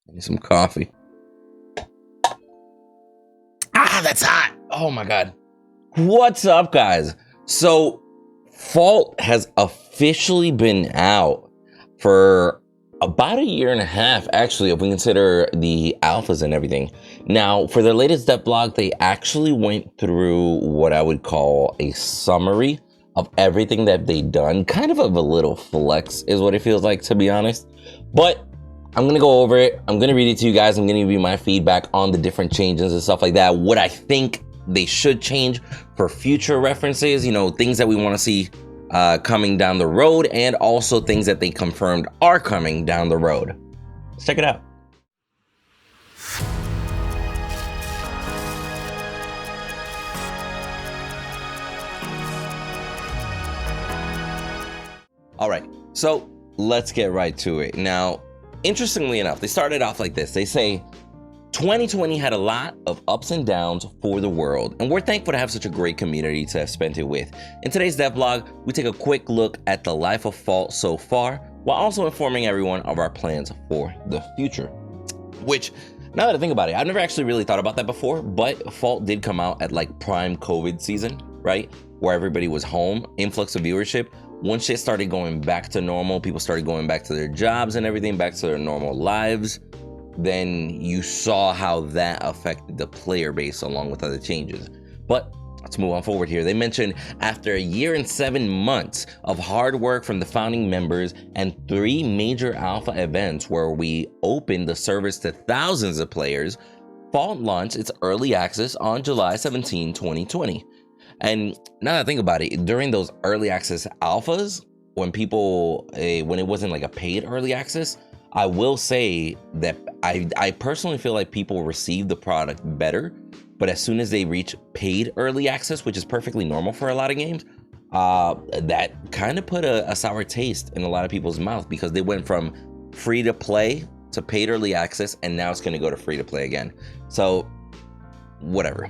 I need some coffee. Ah, that's hot. Oh my God. What's up, guys? So, Fault has officially been out for about a year and a half, actually, if we consider the alphas and everything. Now, for their latest dev blog, they actually went through what I would call a summary of everything that they've done. Kind of a little flex is what it feels like, to be honest. But I'm gonna go over it. I'm gonna read it to you guys. I'm gonna give you my feedback on the different changes and stuff like that. What I think they should change for future references, you know, things that we want to see coming down the road, and also things that they confirmed are coming down the road. Let's check it out. All right, so let's get right to it. Now, interestingly enough, they started off like this. They say, 2020 had a lot of ups and downs for the world, and we're thankful to have such a great community to have spent it with. In today's devlog, we take a quick look at the life of Fault so far, while also informing everyone of our plans for the future. Which, now that I think about it, I've never actually really thought about that before, but Fault did come out at like prime COVID season, right? Where everybody was home, influx of viewership. Once shit started going back to normal, people started going back to their jobs and everything, back to their normal lives, then you saw how that affected the player base along with other changes. But let's move on forward here. They mentioned after a year and 7 months of hard work from the founding members and 3 major alpha events where we opened the service to thousands of players, Fault launched its early access on July 17, 2020. And now that I think about it, during those early access alphas, when it wasn't like a paid early access, I will say that I personally feel like people receive the product better, but as soon as they reach paid early access, which is perfectly normal for a lot of games, that kind of put a sour taste in a lot of people's mouth, because they went from free to play to paid early access, and now it's going to go to free to play again. So whatever.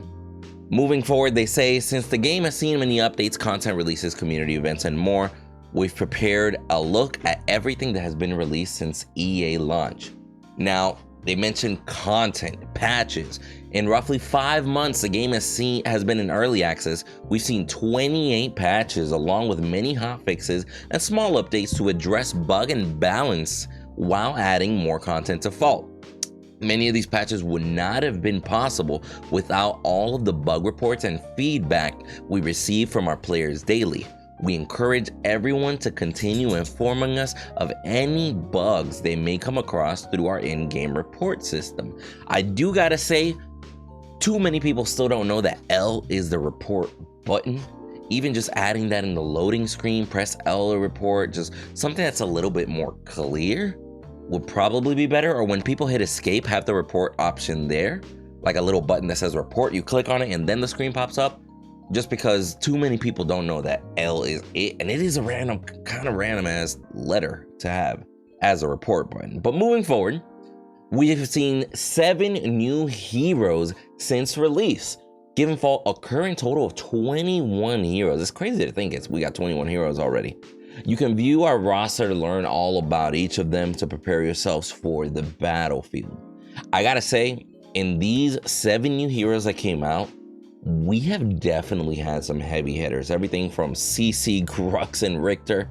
Moving forward, they say, since the game has seen many updates, content releases, community events, and more, we've prepared a look at everything that has been released since EA launch. Now, they mentioned content, patches. In roughly 5 months, the game has been in early access. We've seen 28 patches, along with many hotfixes and small updates to address bug and balance while adding more content to Fault. Many of these patches would not have been possible without all of the bug reports and feedback we receive from our players daily. We encourage everyone to continue informing us of any bugs they may come across through our in-game report system. I do gotta say, too many people still don't know that L is the report button. Even just adding that in the loading screen, press L to report, just something that's a little bit more clear would probably be better. Or when people hit escape, have the report option there, like a little button that says report, you click on it and then the screen pops up. Just because too many people don't know that L is it, and it is a kind of random ass letter to have as a report button. But moving forward, we have seen 7 new heroes since release, giving Fault a current total of 21 heroes. It's crazy to think we got 21 heroes already. You can view our roster to learn all about each of them to prepare yourselves for the battlefield. I gotta say, in these 7 new heroes that came out, we have definitely had some heavy hitters. Everything from CC, Grux, and Richter,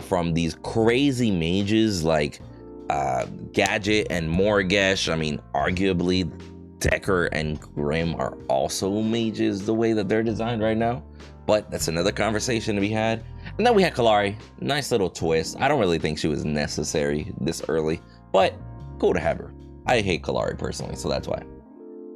from these crazy mages like Gadget and Morgesh. I mean, arguably, Decker and Grim are also mages the way that they're designed right now, but that's another conversation to be had. And then we had Kalari. Nice little twist. I don't really think she was necessary this early, but cool to have her. I hate Kalari personally, so that's why.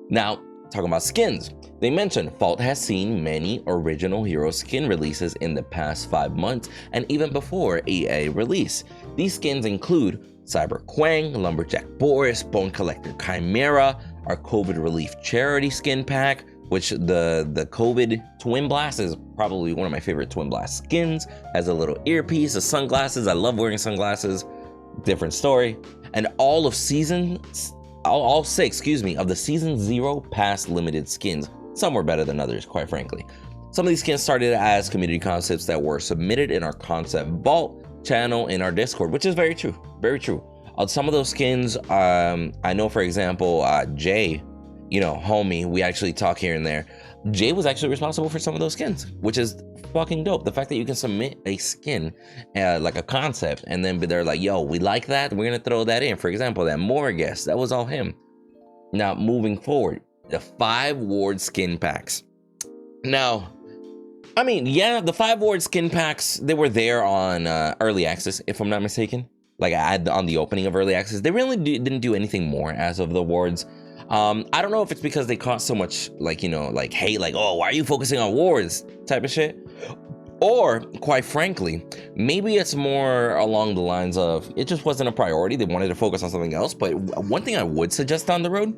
Now, talking about skins, they mentioned Fault has seen many original hero skin releases in the past 5 months and even before EA release. These skins include Cyber Quang, Lumberjack Boris, Bone Collector Chimera, our COVID relief charity skin pack, which the COVID Twin Blast is probably one of my favorite Twin Blast skins. Has a little earpiece, the sunglasses. I love wearing sunglasses. Different story. And all 6 of the Season 0 Pass limited skins. Some were better than others, quite frankly. Some of these skins started as community concepts that were submitted in our concept vault channel in our Discord, which is very true, very true. On some of those skins, I know, for example, Jay, you know, homie, we actually talk here and there. Jay was actually responsible for some of those skins, which is fucking dope. The fact that you can submit a skin, like a concept, and then they're like, yo, we like that, we're gonna throw that in. For example, that Morgus, that was all him. Now, moving forward, the 5 ward skin packs. Now, I mean, yeah, the 5 ward skin packs, they were there on early access, if I'm not mistaken. Like, on the opening of early access, they really didn't do anything more as of the wards. I don't know if it's because they caught so much, like, you know, like hate, like, oh, why are you focusing on wards type of shit? Or, quite frankly, maybe it's more along the lines of it just wasn't a priority. They wanted to focus on something else. But one thing I would suggest down the road,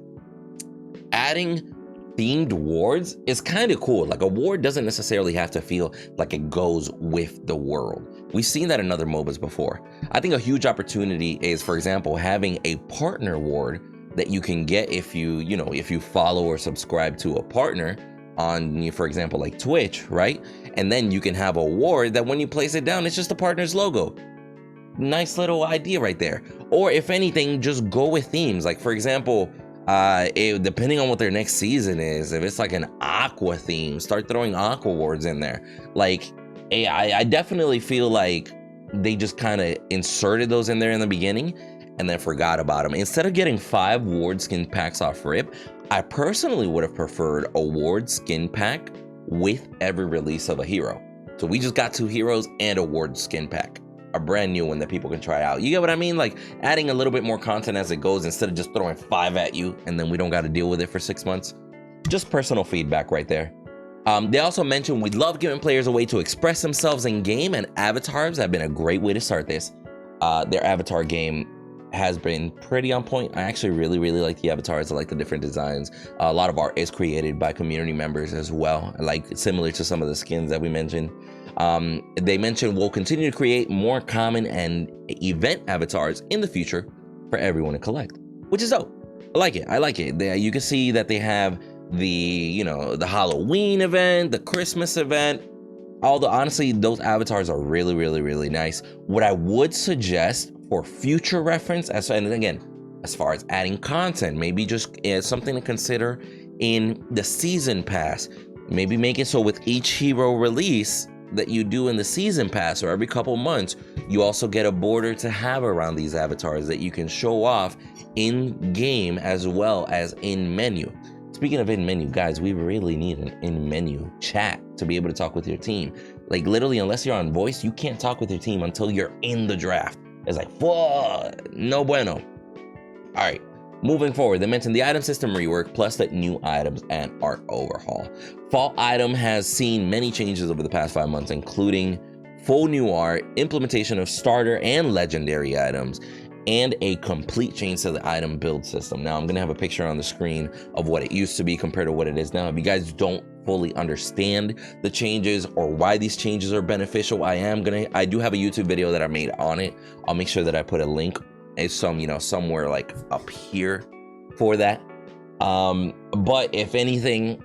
adding themed wards is kind of cool. Like, a ward doesn't necessarily have to feel like it goes with the world. We've seen that in other MOBAs before. I think a huge opportunity is, for example, having a partner ward that you can get if you follow or subscribe to a partner on, for example, like Twitch, right? And then you can have a ward that when you place it down, it's just the partner's logo. Nice little idea right there. Or if anything, just go with themes. Like, for example, depending on what their next season is, if it's like an aqua theme, start throwing aqua wards in there. Like, I definitely feel like they just kind of inserted those in there in the beginning and then forgot about them. Instead of getting 5 ward skin packs off rip, I personally would have preferred a ward skin pack with every release of a hero. So we just got 2 heroes and a ward skin pack, a brand new one that people can try out. You get what I mean? Like, adding a little bit more content as it goes instead of just throwing 5 at you and then we don't got to deal with it for 6 months. Just personal feedback right there. They also mentioned we love giving players a way to express themselves in game, and avatars have been a great way to start this. Their avatar game has been pretty on point. I actually really like the avatars. I like the different designs. A lot of art is created by community members as well, like similar to some of the skins that we mentioned. They mentioned we'll continue to create more common and event avatars in the future for everyone to collect, which is dope. I like it. You can see that they have the Halloween event, the Christmas event. Honestly, those avatars are really nice. What I would suggest for future reference, and again, as far as adding content, maybe just something to consider in the season pass. Maybe make it so with each hero release that you do in the season pass, or every couple months, you also get a border to have around these avatars that you can show off in game as well as in menu. Speaking of in menu, guys, we really need an in menu chat to be able to talk with your team. Like, literally, unless you're on voice, you can't talk with your team until you're in the draft. It's like, whoa, no bueno. All right, moving forward, they mentioned the item system rework, plus the new items and art overhaul. Fall item has seen many changes over the past 5 months, including full new art, implementation of starter and legendary items, and a complete change to the item build system. Now, I'm gonna have a picture on the screen of what it used to be compared to what it is now. If you guys don't fully understand the changes or why these changes are beneficial, I do have a YouTube video that I made on it. I'll make sure that I put a link somewhere like up here for that. But if anything,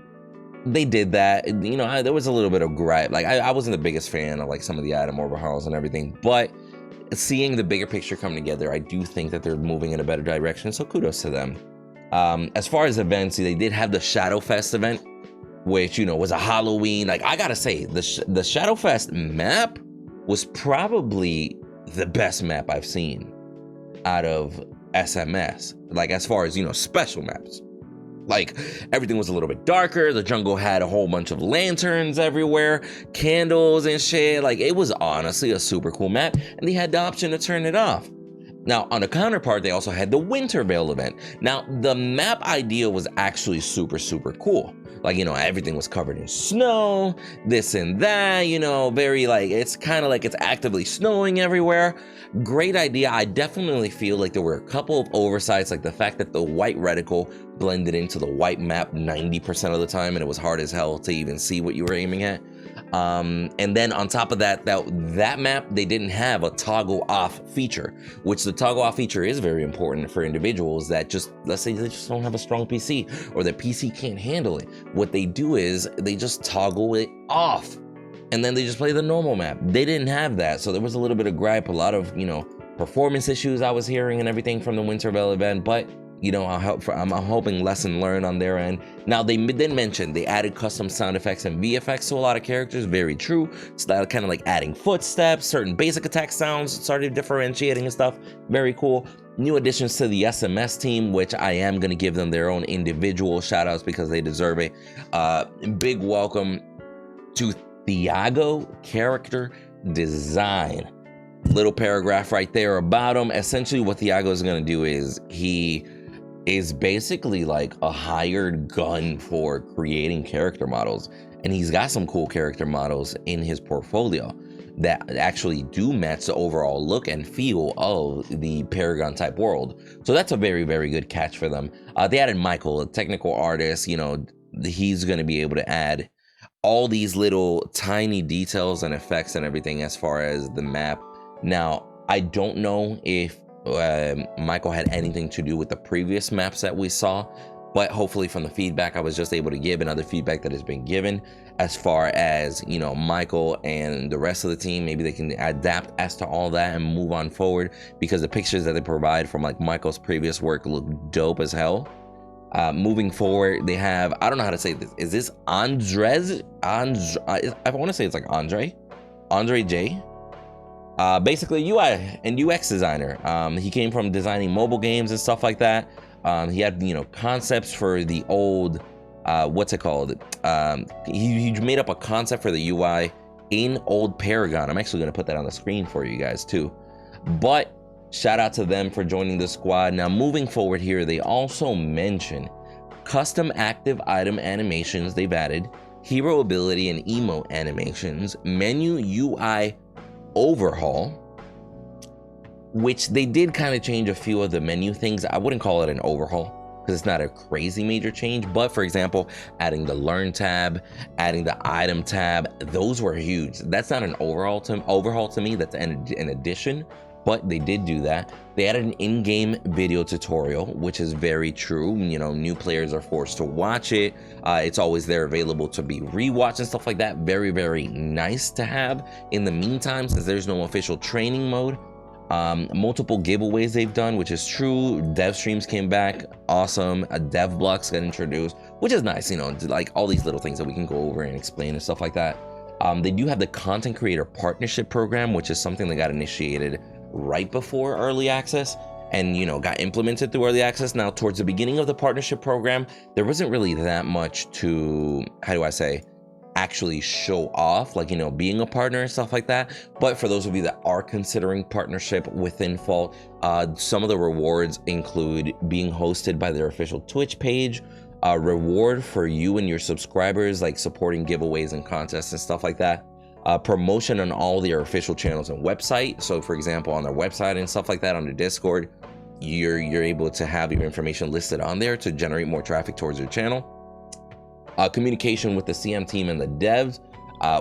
they did that. There was a little bit of gripe. Like, I wasn't the biggest fan of like some of the item overhauls and everything, but seeing the bigger picture come together, I do think that they're moving in a better direction, so kudos to them. As far as events, they did have the Shadowfest event, which, was a Halloween. Like, I gotta say, the Shadowfest map was probably the best map I've seen out of SMS. Like, as far as, special maps. Like, everything was a little bit darker. The jungle had a whole bunch of lanterns everywhere, candles and shit. Like, it was honestly a super cool map, and they had the option to turn it off. Now, on the counterpart, they also had the Winter Veil event. Now, the map idea was actually super cool. Like, everything was covered in snow, this and that, very like, it's kind of like it's actively snowing everywhere. Great idea. I definitely feel like there were a couple of oversights, like the fact that the white reticle blended into the white map 90% of the time, and it was hard as hell to even see what you were aiming at. And then on top of that map, they didn't have a toggle off feature, which the toggle off feature is very important for individuals that just, let's say they just don't have a strong PC or the PC can't handle it. What they do is they just toggle it off and then they just play the normal map. They didn't have that. So there was a little bit of gripe, a lot of, performance issues I was hearing and everything from the Winterfell event, but you know, I'm hoping lesson learned on their end. Now, they did mention they added custom sound effects and VFX to a lot of characters. Very true. So that kind of like adding footsteps, certain basic attack sounds, started differentiating and stuff. Very cool. New additions to the SMS team, which I am going to give them their own individual shout outs because they deserve it. Big welcome to Thiago character design. Little paragraph right there about him. Essentially, what Thiago is going to do is he is basically like a hired gun for creating character models, and he's got some cool character models in his portfolio that actually do match the overall look and feel of the Paragon type world. So that's a very, very good catch for them. They added Michael, a technical artist. You know, he's going to be able to add all these little tiny details and effects and everything as far as the map. Now, I don't know if Michael had anything to do with the previous maps that we saw, but hopefully from the feedback I was just able to give and other feedback that has been given as far as, you know, Michael and the rest of the team, maybe they can adapt as to all that and move on forward, because the pictures that they provide from like Michael's previous work look dope as hell. Moving forward, they have, I don't know how to say this. Is this Andres? I want to say it's like Andre J. Basically UI and UX designer. He came from designing mobile games and stuff like that. He had, you know, concepts for the old, what's it called? He made up a concept for the UI in old Paragon. I'm actually going to put that on the screen for you guys too. But shout out to them for joining the squad. Now, moving forward here, they also mention custom active item animations they've added, hero ability and emote animations, menu UI overhaul, which they did kind of change a few of the menu things. I wouldn't call it an overhaul because it's not a crazy major change, but for example, adding the learn tab, adding the item tab, those were huge. That's not an overhaul to me, that's an addition, but they did do that. They added an in-game video tutorial, which is very true. You know, new players are forced to watch it. It's always there available to be rewatched and stuff like that. Very, very nice to have in the meantime, since there's no official training mode. Multiple giveaways they've done, which is true. Dev streams came back, awesome. Dev blocks got introduced, which is nice, you know, like all these little things that we can go over and explain and stuff like that. They do have the content creator partnership program, which is something that got initiated right before early access and, you know, got implemented through early access. Now, towards the beginning of the partnership program, there wasn't really that much to, how do I say, actually show off, like, you know, being a partner and stuff like that. But for those of you that are considering partnership within Fault, some of the rewards include being hosted by their official Twitch page, a reward for you and your subscribers, like supporting giveaways and contests and stuff like that. Promotion on all their official channels and website. So for example, on their website and stuff like that, on their Discord, you're able to have your information listed on there to generate more traffic towards your channel. Communication with the CM team and the devs,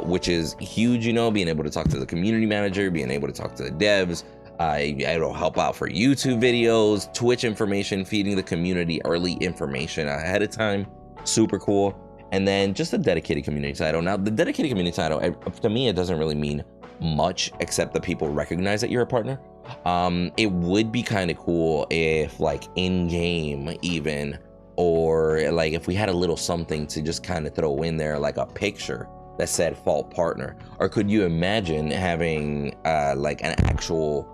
which is huge, you know, being able to talk to the community manager, being able to talk to the devs. It'll help out for YouTube videos, Twitch information, feeding the community early information ahead of time. Super cool. And then just a dedicated community title. Now, the dedicated community title, to me, it doesn't really mean much except that people recognize that you're a partner. It would be kind of cool if, like, in-game even, or like if we had a little something to just kind of throw in there, like a picture that said Fault Partner. Or could you imagine having like an actual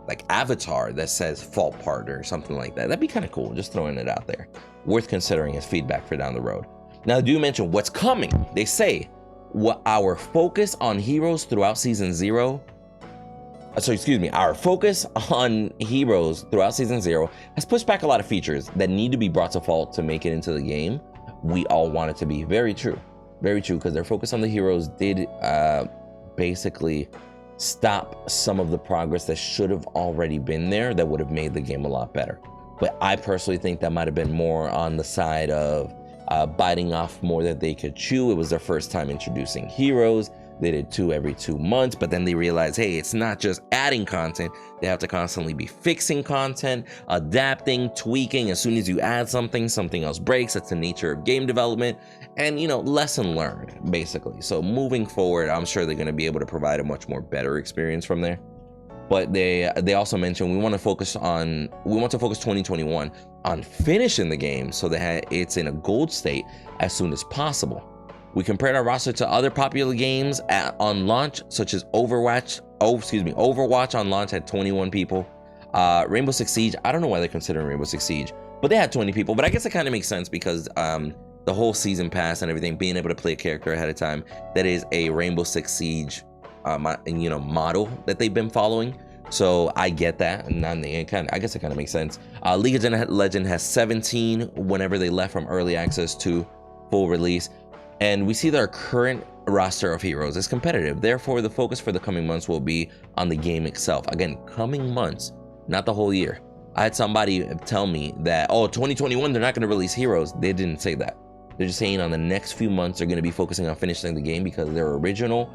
like avatar that says Fault Partner or something like that? That'd be kind of cool, just throwing it out there. Worth considering as feedback for down the road. Now, do mention what's coming. They say what our focus on heroes throughout season 0. Our focus on heroes throughout season 0 has pushed back a lot of features that need to be brought to Fault to make it into the game. We all want it to be. Very true, because their focus on the heroes did basically stop some of the progress that should have already been there that would have made the game a lot better. But I personally think that might have been more on the side of biting off more than they could chew. It was their first time introducing heroes. They did 2 every 2 months, but then they realized, hey, it's not just adding content. They have to constantly be fixing content, adapting, tweaking. As soon as you add something, something else breaks. That's the nature of game development. And, you know, lesson learned, basically. So moving forward, I'm sure they're going to be able to provide a much more better experience from there. But they also mentioned we want to focus 2021 on finishing the game so that it's in a gold state as soon as possible. We compared our roster to other popular games on launch, such as Overwatch. Overwatch on launch had 21 people. Rainbow Six Siege, I don't know why they're considering Rainbow Six Siege, but they had 20 people. But I guess it kind of makes sense because the whole season pass and everything, being able to play a character ahead of time, that is a Rainbow Six Siege model that they've been following. So I get that, and I guess it kind of makes sense. League of Legends has 17 whenever they left from early access to full release. And we see that our current roster of heroes is competitive. Therefore, the focus for the coming months will be on the game itself. Again, coming months, not the whole year. I had somebody tell me that, oh, 2021, they're not going to release heroes. They didn't say that. They're just saying on the next few months, they're going to be focusing on finishing the game because their original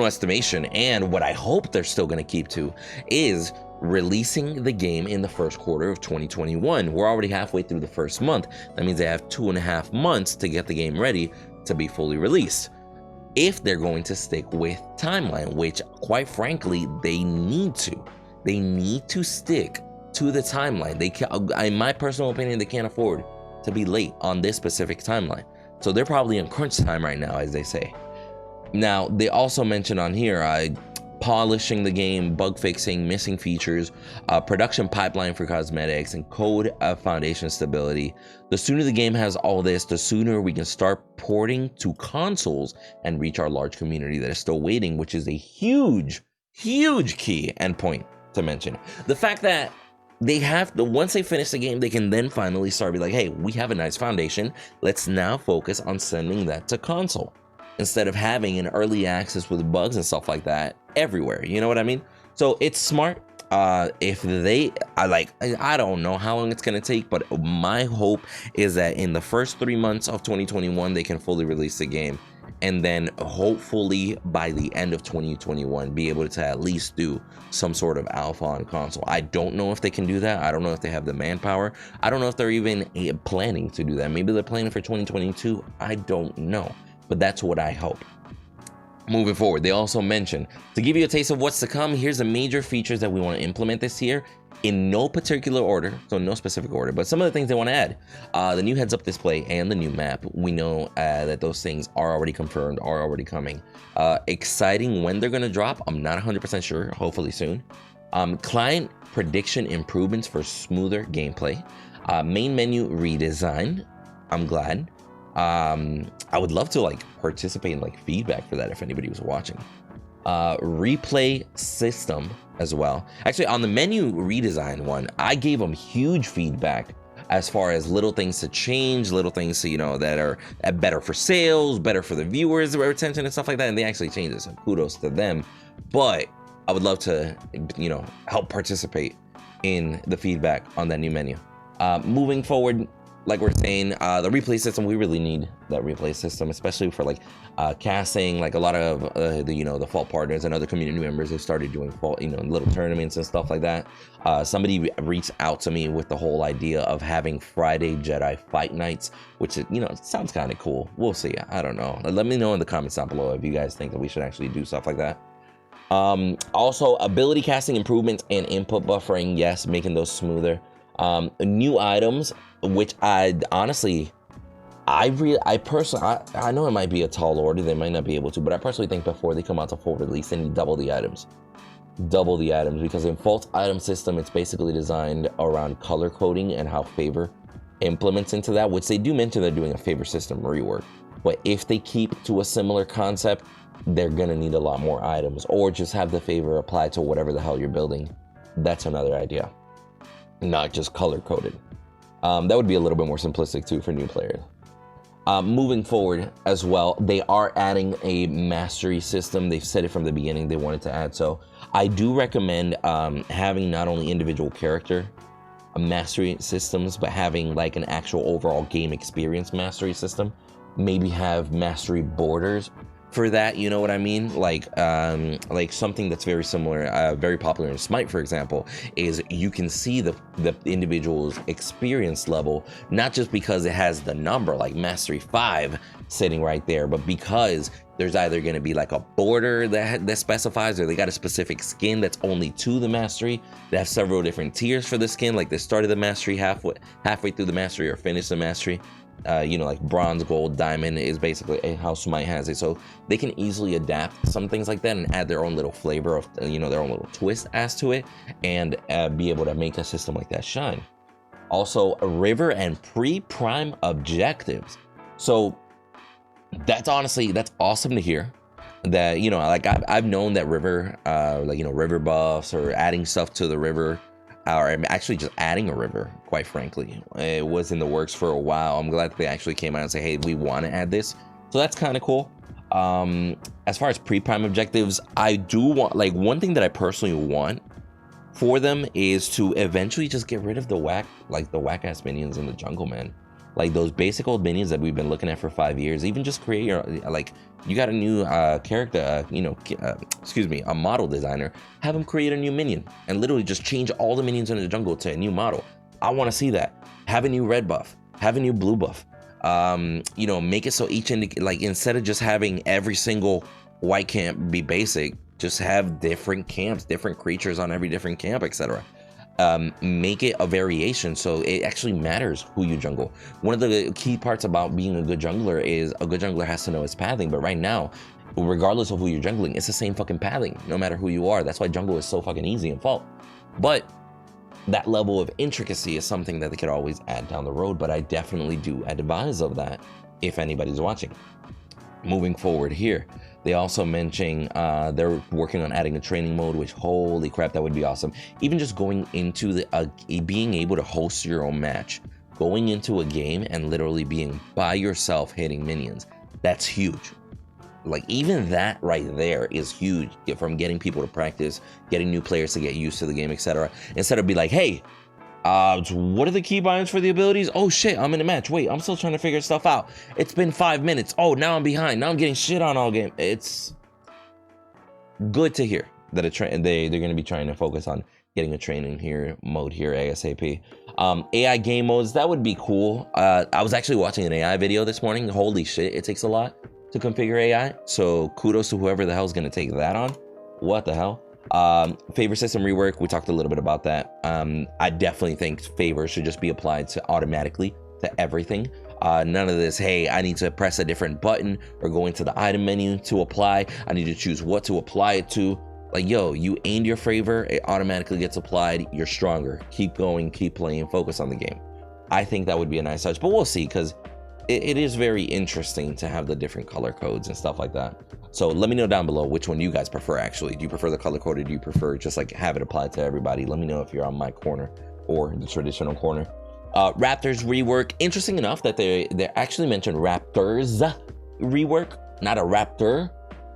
estimation, and what I hope they're still going to keep to, is releasing the game in the first quarter of 2021. We're already halfway through the first month. That means they have 2.5 months to get the game ready to be fully released. If they're going to stick with timeline, which quite frankly, they need to. They need to stick to the timeline. They can, in my personal opinion, they can't afford to be late on this specific timeline. So they're probably in crunch time right now, as they say. Now, they also mentioned on here, polishing the game, bug fixing, missing features, production pipeline for cosmetics, and code foundation stability. The sooner the game has all this, the sooner we can start porting to consoles and reach our large community that is still waiting, which is a huge, huge key and point to mention. The fact that they have to, once they finish the game, they can then finally start be like, hey, we have a nice foundation. Let's now focus on sending that to console, instead of having an early access with bugs and stuff like that everywhere. You know what I mean? So it's smart. If they, I don't know how long it's going to take, but my hope is that in the first 3 months of 2021, they can fully release the game. And then hopefully by the end of 2021, be able to at least do some sort of alpha on console. I don't know if they can do that. I don't know if they have the manpower. I don't know if they're even planning to do that. Maybe they're planning for 2022. I don't know. But that's what I hope. Moving forward, they also mentioned, to give you a taste of what's to come, here's the major features that we want to implement this year, in no particular order, so no specific order, but some of the things they want to add. The new heads-up display and the new map. We know that those things are already confirmed, are already coming. Exciting when they're going to drop, I'm not 100% sure, hopefully soon. Client prediction improvements for smoother gameplay. Main menu redesign, I'm glad. I would love to participate in feedback for that if anybody was watching. Replay system as well. Actually, on the menu redesign one, I gave them huge feedback as far as little things to change, little things to, that are better for sales, better for the viewers, retention and stuff like that. And they actually changed it, so kudos to them. But I would love to, help participate in the feedback on that new menu. Moving forward, like we're saying, the replay system, we really need that replay system, especially for casting. A lot of the Fault partners and other community members have started doing Fault, little tournaments and stuff like that. Somebody reached out to me with the whole idea of having Friday Jedi fight nights, which is, it sounds kind of cool. We'll see. I don't know. Let me know in the comments down below if you guys think that we should actually do stuff like that. Also, ability casting improvements and input buffering, yes, making those smoother. New items, which I honestly, I know it might be a tall order, they might not be able to, but I personally think before they come out to full release, they need double the items, because in Fault's item system, it's basically designed around color coding and how favor implements into that, which they do mention they're doing a favor system rework. But if they keep to a similar concept, they're gonna need a lot more items, or just have the favor apply to whatever the hell you're building. That's another idea, not just color coded. That would be a little bit more simplistic too for new players. Moving forward as well, they are adding a mastery system. They've said it from the beginning they wanted to add. So I do recommend having not only individual character mastery systems, but having an actual overall game experience mastery system. Maybe have mastery borders for that, you know what I mean? Like something that's very similar, very popular in Smite, for example, is you can see the individual's experience level, not just because it has the number like Mastery 5 sitting right there, but because There's either going to be like a border that specifies, or they got a specific skin that's only to the mastery. They have several different tiers for the skin, like they started the mastery halfway through the mastery, or finished the mastery. You know, like bronze, gold, diamond is basically how Smite has it. So they can easily adapt some things like that and add their own little flavor of, you know, their own little twist as to it, and be able to make a system like that shine. Also, river and pre-prime objectives. So that's awesome to hear. That, you know, like I've known that river, like, you know, river buffs or adding stuff to the river, or actually just adding a river, quite frankly, it was in the works for a while. I'm glad that they actually came out and say, hey, we want to add this. So that's kind of cool. As far as pre-prime objectives, I do want, like, one thing that I personally want for them is to eventually just get rid of the whack ass minions in the jungle, man. Like those basic old minions that we've been looking at for 5 years. Even just create your, like, you got a new character, you know, excuse me, a model designer, have them create a new minion and literally just change all the minions in the jungle to a new model. I want to see that. Have a new red buff, have a new blue buff. You know, make it so each like, instead of just having every single white camp be basic, just have different camps, different creatures on every different camp, etc. Make it a variation so it actually matters who you jungle. One of the key parts about being a good jungler is a good jungler has to know its pathing, but right now, regardless of who you're jungling, it's the same fucking pathing, no matter who you are. That's why jungle is so fucking easy and fault. But that level of intricacy is something that they could always add down the road, but I definitely do advise of that if anybody's watching. Moving forward here, they also mention they're working on adding a training mode, which, holy crap, that would be awesome. Even just going into the being able to host your own match, going into a game and literally being by yourself hitting minions, that's huge. Like, even that right there is huge, from getting people to practice, getting new players to get used to the game, etc. Instead of be like, hey, what are the keybinds for the abilities? Oh shit, I'm in a match. Wait, I'm still trying to figure stuff out. It's been 5 minutes. Oh, now I'm behind. Now I'm getting shit on all game. It's good to hear that they're going to be trying to focus on getting a training mode here ASAP. AI game modes, that would be cool. I was actually watching an AI video this morning. Holy shit, it takes a lot to configure AI. So kudos to whoever the hell is going to take that on. What the hell? Favor system rework, we talked a little bit about that. I definitely think favors should just be applied to automatically to everything. None of this, hey, I need to press a different button or go into the item menu to apply. I need to choose what to apply it to. Like, yo, you aimed your favor, it automatically gets applied. You're stronger. Keep going, keep playing, focus on the game. I think that would be a nice touch, but we'll see, because it is very interesting to have the different color codes and stuff like that. So let me know down below which one you guys prefer, actually. Do you prefer the color code, or do you prefer just like have it applied to everybody? Let me know if you're on my corner or the traditional corner. Raptors rework. Interesting enough that they actually mentioned Raptors rework, not a Raptor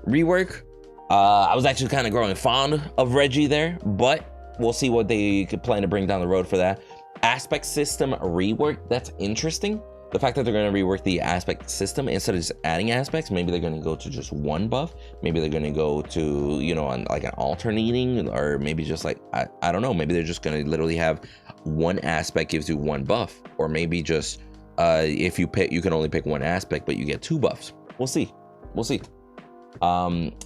rework. I was actually kind of growing fond of Reggie there, but we'll see what they could plan to bring down the road for that. Aspect system rework, that's interesting. The fact that they're going to rework the aspect system, instead of just adding aspects, maybe they're going to go to just one buff. Maybe they're going to go to, you know, on like an alternating, or maybe just like, I don't know. Maybe they're just going to literally have one aspect gives you one buff, or maybe just if you pick, you can only pick one aspect, but you get 2 buffs. We'll see. We'll see.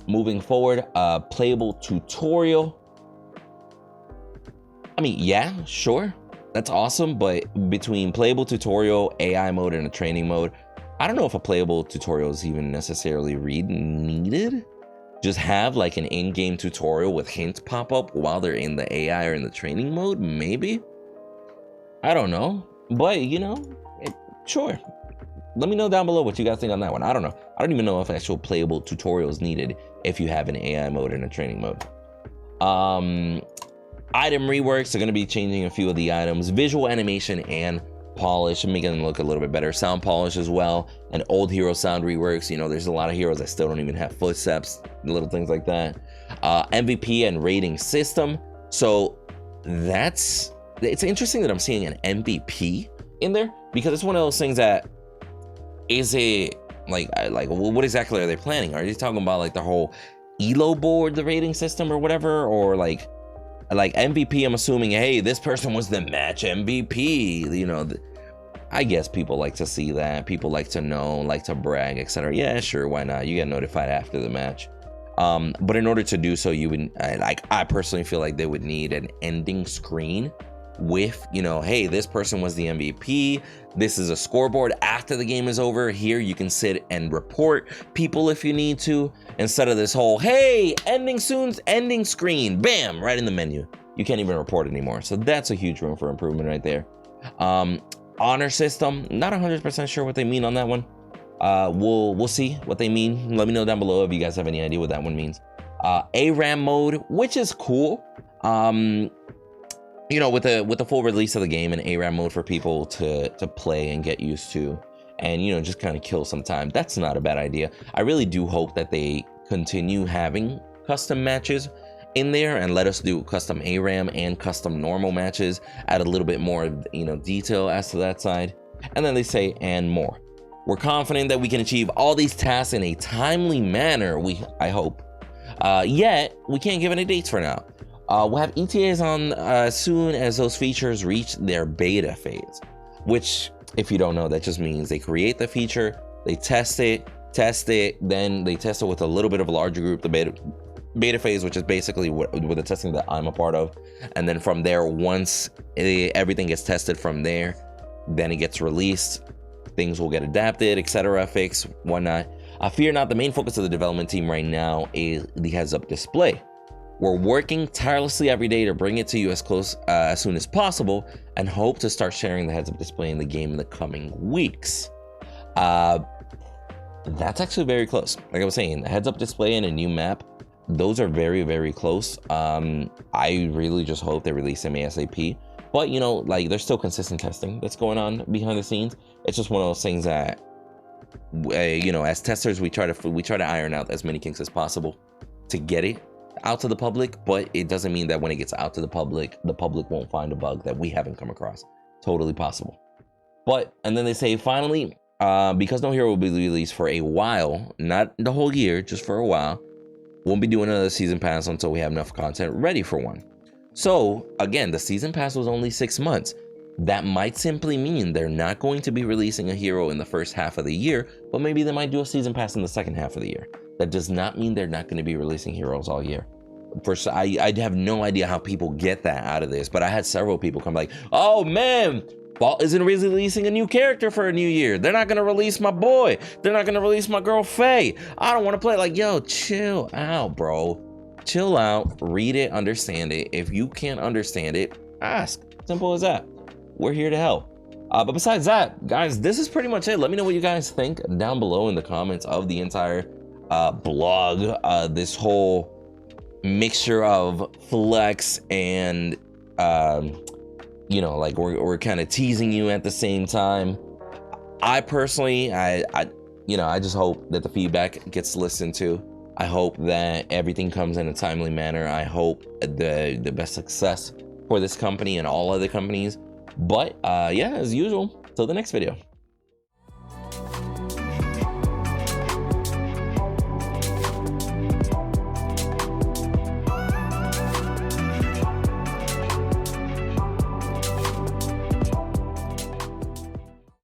Moving forward, playable tutorial. I mean, yeah, sure. That's awesome, but between playable tutorial, AI mode, and a training mode, I don't know if a playable tutorial is even necessarily needed. Just have like an in-game tutorial with hints pop up while they're in the AI or in the training mode, maybe? I don't know, but you know, sure. Let me know down below what you guys think on that one. I don't know. I don't even know if actual playable tutorial is needed if you have an AI mode and a training mode. Item reworks are going to be changing a few of the items, visual animation and polish, making them look a little bit better. Sound polish as well, and old hero sound reworks. You know, there's a lot of heroes that still don't even have footsteps, little things like that. MVP and rating system. So it's interesting that I'm seeing an MVP in there, because it's one of those things that, is it like what exactly are they planning? Are you talking about like the whole ELO board, the rating system or whatever, or like MVP? I'm assuming, hey, this person was the match MVP, you know. I guess people like to see that. People like to know, like to brag, etc. Yeah, sure, why not? You get notified after the match. But in order to do so, you would, I personally feel like they would need an ending screen with, you know, hey, this person was the MVP. This is a scoreboard after the game is over. Here you can sit and report people if you need to, instead of this whole, hey, ending soon's ending screen, bam, right in the menu. You can't even report anymore. So that's a huge room for improvement right there. Honor system, not 100% sure what they mean on that one. We'll see what they mean. Let me know down below if you guys have any idea what that one means. ARAM mode, which is cool. You know, with the full release of the game, and ARAM mode for people to play and get used to, and, you know, just kind of kill some time. That's not a bad idea. I really do hope that they continue having custom matches in there and let us do custom ARAM and custom normal matches, add a little bit more, you know, detail as to that side. And then they say, and more. We're confident that we can achieve all these tasks in a timely manner, I hope. Yet we can't give any dates for now. We'll have ETAs on as soon as those features reach their beta phase, which, if you don't know, that just means they create the feature, they test it, then they test it with a little bit of a larger group, the beta phase, which is basically what the testing that I'm a part of. And then from there, once everything gets tested from there, then it gets released, things will get adapted, etc., fixed, whatnot. Fear not, the main focus of the development team right now is the heads-up display. We're working tirelessly every day to bring it to you as soon as possible, and hope to start sharing the heads-up display in the game in the coming weeks. That's actually very close. Like I was saying, the heads-up display and a new map, those are very, very close. I really just hope they release them ASAP. But, you know, like, there's still consistent testing that's going on behind the scenes. It's just one of those things that, you know, as testers, we try to iron out as many kinks as possible to get it out to the public. But it doesn't mean that when it gets out to the public won't find a bug that we haven't come across. Totally possible. But, and then they say, finally, because no hero will be released for a while, not the whole year, just for a while, won't be doing another season pass until we have enough content ready for one. So again, the season pass was only 6 months. That might simply mean they're not going to be releasing a hero in the first half of the year, but maybe they might do a season pass in the second half of the year. That does not mean they're not going to be releasing heroes all year. First, I have no idea how people get that out of this, but I had several people come like, oh man, Vault isn't releasing a new character for a new year. They're not going to release my boy. They're not going to release my girl Faye. I don't want to play. Like, yo, chill out, bro. Chill out, read it, understand it. If you can't understand it, ask. Simple as that. We're here to help. But besides that, guys, this is pretty much it. Let me know what you guys think down below in the comments of the entire blog. This whole mixture of flex and, you know, like we're kind of teasing you at the same time. I personally, I just hope that the feedback gets listened to. I hope that everything comes in a timely manner. I hope the best success for this company and all other companies. But yeah, as usual, till the next video.